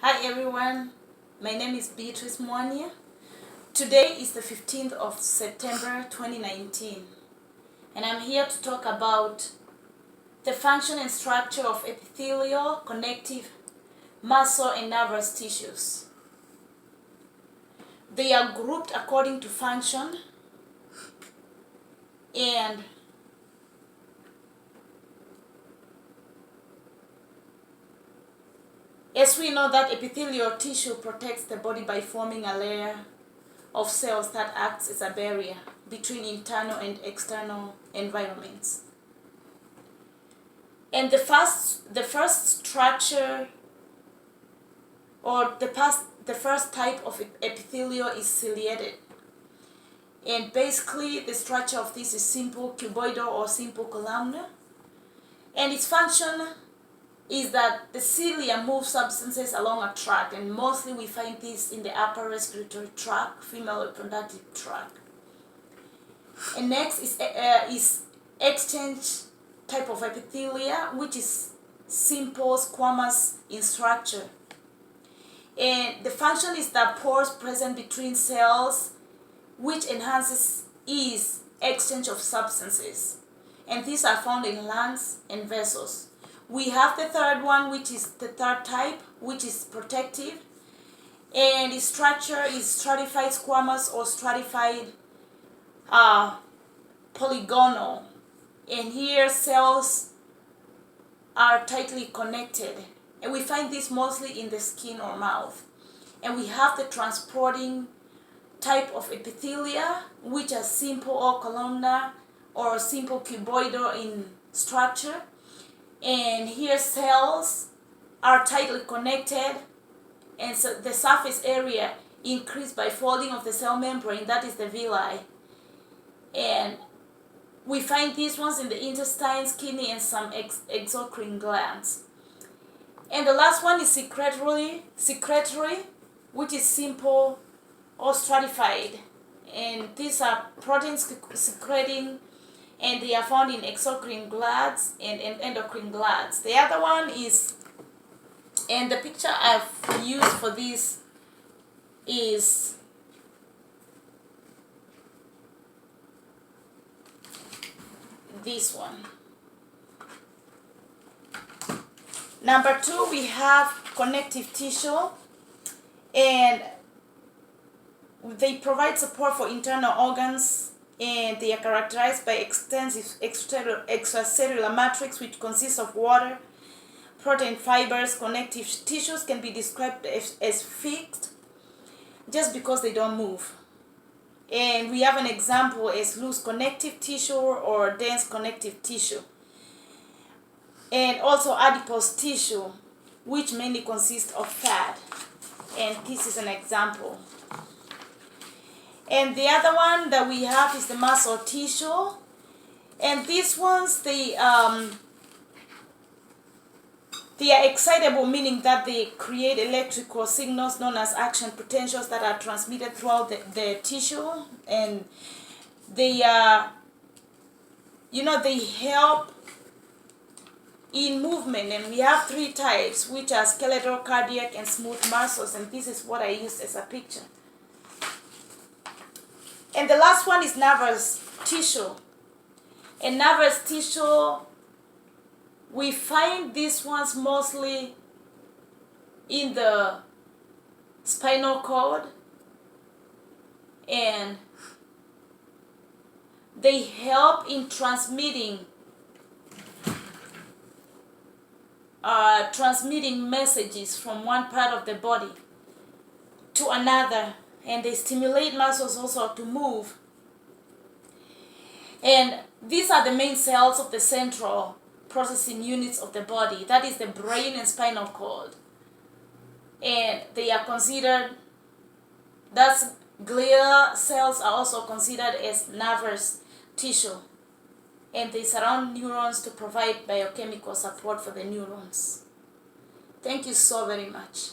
Hi everyone, my name is Beatrice Mwanya. Today is the 15th of September 2019 and I'm here to talk about the function and structure of epithelial, connective, muscle and nervous tissues. They are grouped according to function and as we know that epithelial tissue protects the body by forming a layer of cells that acts as a barrier between internal and external environments. And the first structure or the first type of epithelial is ciliated. And basically the structure of this is simple cuboidal or simple columnar. And its function is that the cilia move substances along a tract, and mostly we find this in the upper respiratory tract, female reproductive tract. And next is exchange type of epithelia, which is simple squamous in structure. And the function is the pores present between cells, which enhances exchange of substances. And these are found in lungs and vessels. We have the third one, which is the third type, which is protective. And its structure is stratified squamous or stratified polygonal. And here cells are tightly connected. And we find this mostly in the skin or mouth. And we have the transporting type of epithelia, which are simple or columnar or simple cuboidal in structure. And here cells are tightly connected, and so the surface area increased by folding of the cell membrane, that is the villi. And we find these ones in the intestines, kidney, and some exocrine glands. And the last one is secretory, which is simple or stratified. And these are proteins secreting, and they are found in exocrine glands and endocrine glands. The other one is, and the picture I've used for this is this one. Number 2, we have connective tissue, and they provide support for internal organs, and they are characterized by extensive extracellular matrix, which consists of water, protein, fibers. Connective tissues can be described as fixed just because they don't move. And we have an example as loose connective tissue or dense connective tissue. And also adipose tissue, which mainly consists of fat. And this is an example. And the other one that we have is the muscle tissue. And these ones, they are excitable, meaning that they create electrical signals known as action potentials that are transmitted throughout the tissue. And they they help in movement. And we have 3 types, which are skeletal, cardiac, and smooth muscles. And this is what I used as a picture. And the last one is nervous tissue. And nervous tissue, we find these ones mostly in the spinal cord, and they help in transmitting messages from one part of the body to another. And they stimulate muscles also to move. And these are the main cells of the central processing units of the body. That is the brain and spinal cord. And they are considered, thus glial cells are also considered as nervous tissue. And they surround neurons to provide biochemical support for the neurons. Thank you so very much.